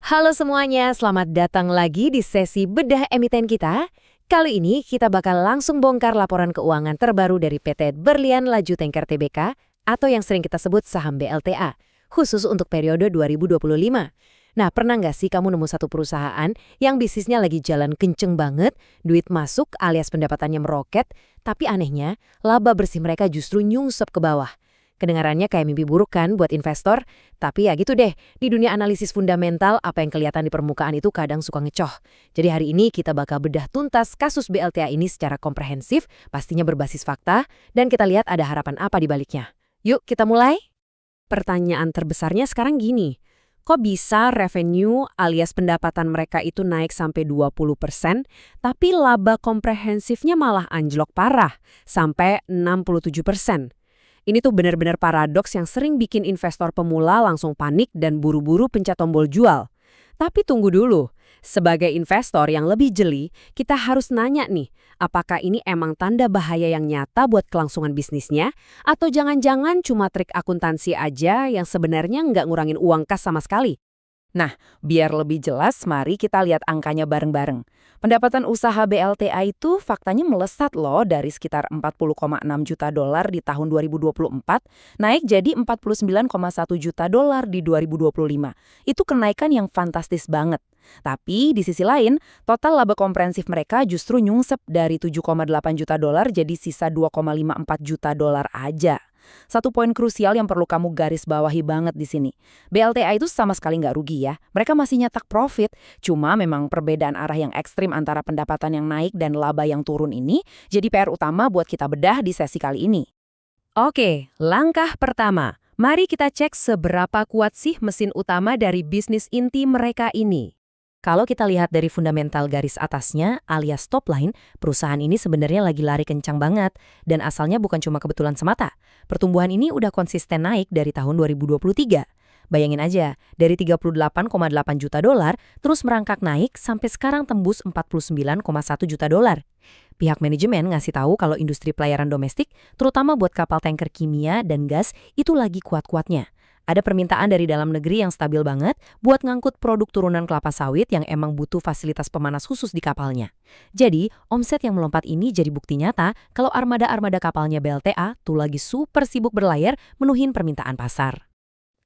Halo semuanya, selamat datang lagi di sesi bedah emiten kita. Kali ini kita bakal langsung bongkar laporan keuangan terbaru dari PT Berlian Laju Tanker Tbk atau yang sering kita sebut saham BLTA, khusus untuk periode 2025. Nah, pernah nggak sih kamu nemu satu perusahaan yang bisnisnya lagi jalan kenceng banget, duit masuk alias pendapatannya meroket, tapi anehnya laba bersih mereka justru nyungsep ke bawah. Kedengarannya kayak mimpi buruk kan buat investor? Tapi ya gitu deh, di dunia analisis fundamental apa yang kelihatan di permukaan itu kadang suka ngecoh. Jadi hari ini kita bakal bedah tuntas kasus BLTA ini secara komprehensif, pastinya berbasis fakta, dan kita lihat ada harapan apa di baliknya. Yuk kita mulai? Pertanyaan terbesarnya sekarang gini, kok bisa revenue alias pendapatan mereka itu naik sampai 20%, tapi laba komprehensifnya malah anjlok parah, sampai 67%? Ini tuh benar-benar paradoks yang sering bikin investor pemula langsung panik dan buru-buru pencet tombol jual. Tapi tunggu dulu, sebagai investor yang lebih jeli, kita harus nanya nih, apakah ini emang tanda bahaya yang nyata buat kelangsungan bisnisnya? Atau jangan-jangan cuma trik akuntansi aja yang sebenarnya nggak ngurangin uang kas sama sekali? Nah, biar lebih jelas, mari kita lihat angkanya bareng-bareng. Pendapatan usaha BLTA itu faktanya melesat loh dari sekitar 40,6 juta dolar di tahun 2024, naik jadi 49,1 juta dolar di 2025. Itu kenaikan yang fantastis banget. Tapi di sisi lain, total laba komprehensif mereka justru nyungsep dari 7,8 juta dolar jadi sisa 2,54 juta dolar aja. Satu poin krusial yang perlu kamu garis bawahi banget di sini. BLTA itu sama sekali nggak rugi ya. Mereka masih nyetak profit. Cuma memang perbedaan arah yang ekstrim antara pendapatan yang naik dan laba yang turun ini jadi PR utama buat kita bedah di sesi kali ini. Oke, langkah pertama. Mari kita cek seberapa kuat sih mesin utama dari bisnis inti mereka ini. Kalau kita lihat dari fundamental garis atasnya, alias top line, perusahaan ini sebenarnya lagi lari kencang banget. Dan asalnya bukan cuma kebetulan semata. Pertumbuhan ini udah konsisten naik dari tahun 2023. Bayangin aja, dari 38,8 juta dolar, terus merangkak naik sampai sekarang tembus 49,1 juta dolar. Pihak manajemen ngasih tahu kalau industri pelayaran domestik, terutama buat kapal tanker kimia dan gas, itu lagi kuat-kuatnya. Ada permintaan dari dalam negeri yang stabil banget buat ngangkut produk turunan kelapa sawit yang emang butuh fasilitas pemanas khusus di kapalnya. Jadi, omset yang melompat ini jadi bukti nyata kalau armada-armada kapalnya BLTA tuh lagi super sibuk berlayar menuhin permintaan pasar.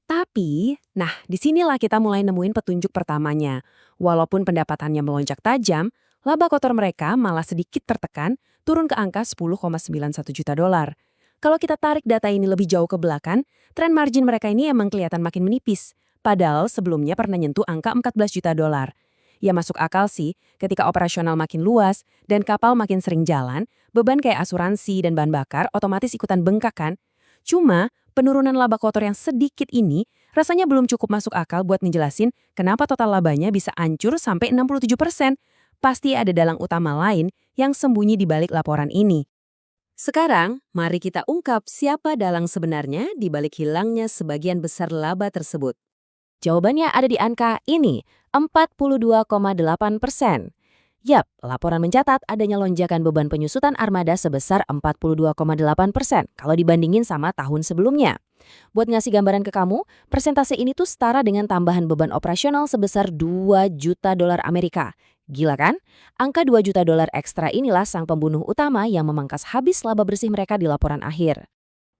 Tapi, nah disinilah kita mulai nemuin petunjuk pertamanya. Walaupun pendapatannya melonjak tajam, laba kotor mereka malah sedikit tertekan, turun ke angka 10,91 juta dolar. Kalau kita tarik data ini lebih jauh ke belakang, tren margin mereka ini emang kelihatan makin menipis. Padahal sebelumnya pernah nyentuh angka 14 juta dolar. Ya masuk akal sih, ketika operasional makin luas dan kapal makin sering jalan, beban kayak asuransi dan bahan bakar otomatis ikutan bengkak kan? Cuma, penurunan laba kotor yang sedikit ini rasanya belum cukup masuk akal buat ngejelasin kenapa total labanya bisa hancur sampai 67%. Pasti ada dalang utama lain yang sembunyi di balik laporan ini. Sekarang, mari kita ungkap siapa dalang sebenarnya di balik hilangnya sebagian besar laba tersebut. Jawabannya ada di angka ini, 42,8%. Yap, laporan mencatat adanya lonjakan beban penyusutan armada sebesar 42,8% kalau dibandingin sama tahun sebelumnya. Buat ngasih gambaran ke kamu, persentase ini tuh setara dengan tambahan beban operasional sebesar 2 juta dolar Amerika. Gila kan? Angka 2 juta dolar ekstra inilah sang pembunuh utama yang memangkas habis laba bersih mereka di laporan akhir.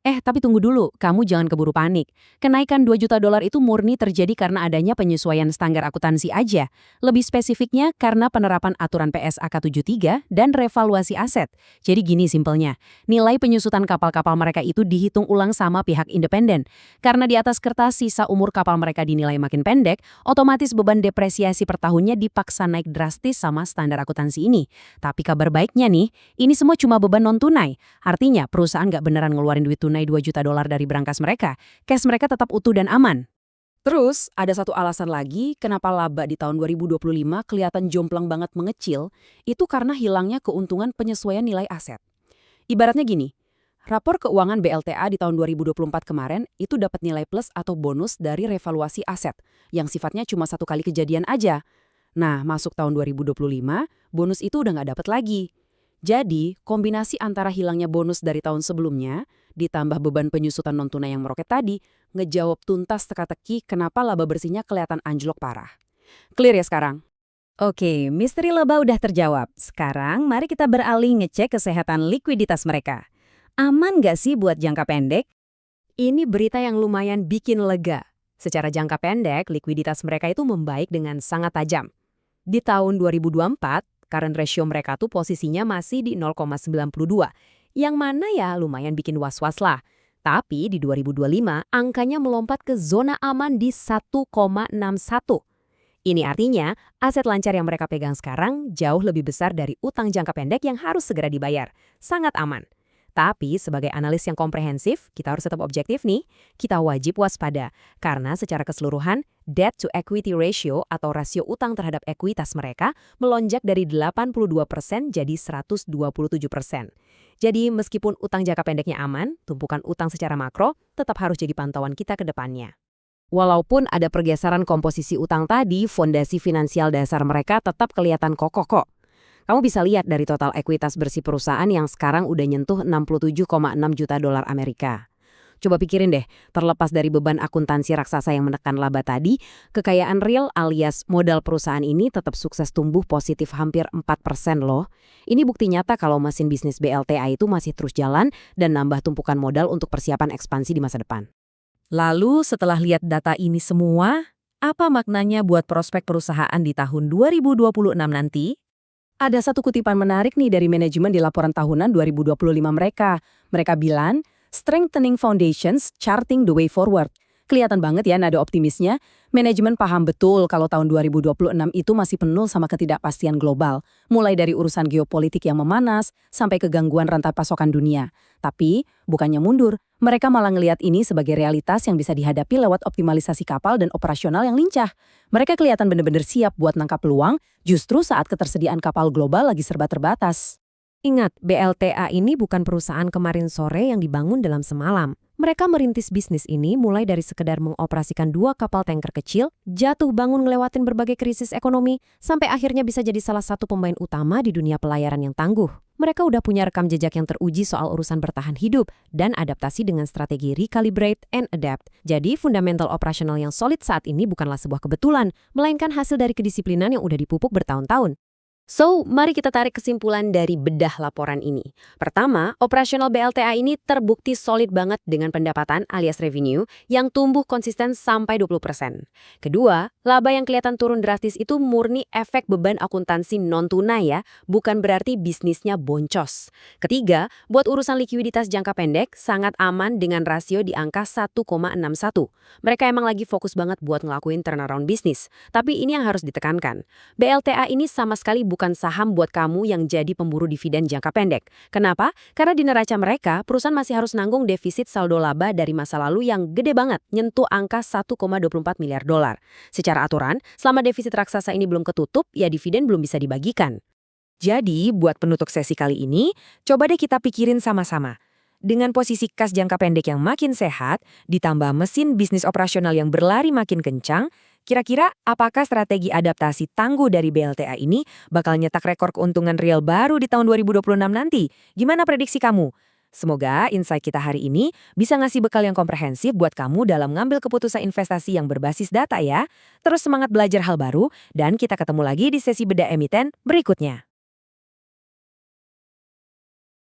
Tapi tunggu dulu, kamu jangan keburu panik. Kenaikan 2 juta dolar itu murni terjadi karena adanya penyesuaian standar akuntansi aja. Lebih spesifiknya karena penerapan aturan PSAK 73 dan revaluasi aset. Jadi gini simpelnya, nilai penyusutan kapal-kapal mereka itu dihitung ulang sama pihak independen. Karena di atas kertas sisa umur kapal mereka dinilai makin pendek, otomatis beban depresiasi per tahunnya dipaksa naik drastis sama standar akuntansi ini. Tapi kabar baiknya nih, ini semua cuma beban non-tunai. Artinya perusahaan nggak beneran ngeluarin duit tunai 2 juta dolar dari brankas mereka. Cash mereka tetap utuh dan aman. Terus, ada satu alasan lagi kenapa laba di tahun 2025 kelihatan jomplang banget mengecil, itu karena hilangnya keuntungan penyesuaian nilai aset. Ibaratnya gini, rapor keuangan BLTA di tahun 2024 kemarin itu dapat nilai plus atau bonus dari revaluasi aset, yang sifatnya cuma satu kali kejadian aja. Nah, masuk tahun 2025, bonus itu udah nggak dapat lagi. Jadi, kombinasi antara hilangnya bonus dari tahun sebelumnya, ditambah beban penyusutan non-tunai yang meroket tadi, ngejawab tuntas teka-teki kenapa laba bersihnya kelihatan anjlok parah. Clear ya sekarang? Oke, misteri laba udah terjawab. Sekarang mari kita beralih ngecek kesehatan likuiditas mereka. Aman nggak sih buat jangka pendek? Ini berita yang lumayan bikin lega. Secara jangka pendek, likuiditas mereka itu membaik dengan sangat tajam. Di tahun 2024, current ratio mereka tuh posisinya masih di 0,92, yang mana ya lumayan bikin was-was lah. Tapi di 2025, angkanya melompat ke zona aman di 1,61. Ini artinya, aset lancar yang mereka pegang sekarang jauh lebih besar dari utang jangka pendek yang harus segera dibayar. Sangat aman. Tapi sebagai analis yang komprehensif, kita harus tetap objektif nih. Kita wajib waspada, karena secara keseluruhan, debt to equity ratio atau rasio utang terhadap ekuitas mereka melonjak dari 82% jadi 127%. Jadi meskipun utang jangka pendeknya aman, tumpukan utang secara makro tetap harus jadi pantauan kita ke depannya. Walaupun ada pergeseran komposisi utang tadi, fondasi finansial dasar mereka tetap kelihatan kokoh kok. Kamu bisa lihat dari total ekuitas bersih perusahaan yang sekarang udah nyentuh 67,6 juta dolar Amerika. Coba pikirin deh, terlepas dari beban akuntansi raksasa yang menekan laba tadi, kekayaan real alias modal perusahaan ini tetap sukses tumbuh positif hampir 4% loh. Ini bukti nyata kalau mesin bisnis BLTA itu masih terus jalan dan nambah tumpukan modal untuk persiapan ekspansi di masa depan. Lalu setelah lihat data ini semua, apa maknanya buat prospek perusahaan di tahun 2026 nanti? Ada satu kutipan menarik nih dari manajemen di laporan tahunan 2025 mereka. Mereka bilang, strengthening foundations, charting the way forward. Kelihatan banget ya nada optimisnya. Manajemen paham betul kalau tahun 2026 itu masih penuh sama ketidakpastian global. Mulai dari urusan geopolitik yang memanas, sampai ke gangguan rantai pasokan dunia. Tapi, bukannya mundur, mereka malah ngelihat ini sebagai realitas yang bisa dihadapi lewat optimalisasi kapal dan operasional yang lincah. Mereka kelihatan benar-benar siap buat nangkap peluang, justru saat ketersediaan kapal global lagi serba terbatas. Ingat, BLTA ini bukan perusahaan kemarin sore yang dibangun dalam semalam. Mereka merintis bisnis ini mulai dari sekedar mengoperasikan 2 kapal tanker kecil, jatuh bangun ngelewatin berbagai krisis ekonomi, sampai akhirnya bisa jadi salah satu pemain utama di dunia pelayaran yang tangguh. Mereka udah punya rekam jejak yang teruji soal urusan bertahan hidup dan adaptasi dengan strategi recalibrate and adapt. Jadi, fundamental operasional yang solid saat ini bukanlah sebuah kebetulan, melainkan hasil dari kedisiplinan yang udah dipupuk bertahun-tahun. So, mari kita tarik kesimpulan dari bedah laporan ini. Pertama, operasional BLTA ini terbukti solid banget dengan pendapatan alias revenue yang tumbuh konsisten sampai 20%. Kedua, laba yang kelihatan turun drastis itu murni efek beban akuntansi non-tunai ya, bukan berarti bisnisnya boncos. Ketiga, buat urusan likuiditas jangka pendek, sangat aman dengan rasio di angka 1,61. Mereka emang lagi fokus banget buat ngelakuin turnaround bisnis. Tapi ini yang harus ditekankan. BLTA ini sama sekali bukan saham buat kamu yang jadi pemburu dividen jangka pendek. Kenapa? Karena di neraca mereka, perusahaan masih harus nanggung defisit saldo laba dari masa lalu yang gede banget, nyentuh angka 1,24 miliar dolar. Secara aturan, selama defisit raksasa ini belum ketutup, ya dividen belum bisa dibagikan. Jadi, buat penutup sesi kali ini, coba deh kita pikirin sama-sama. Dengan posisi kas jangka pendek yang makin sehat, ditambah mesin bisnis operasional yang berlari makin kencang, kira-kira apakah strategi adaptasi tangguh dari BLTA ini bakal nyetak rekor keuntungan real baru di tahun 2026 nanti? Gimana prediksi kamu? Semoga insight kita hari ini bisa ngasih bekal yang komprehensif buat kamu dalam ngambil keputusan investasi yang berbasis data ya. Terus semangat belajar hal baru, dan kita ketemu lagi di sesi bedah emiten berikutnya.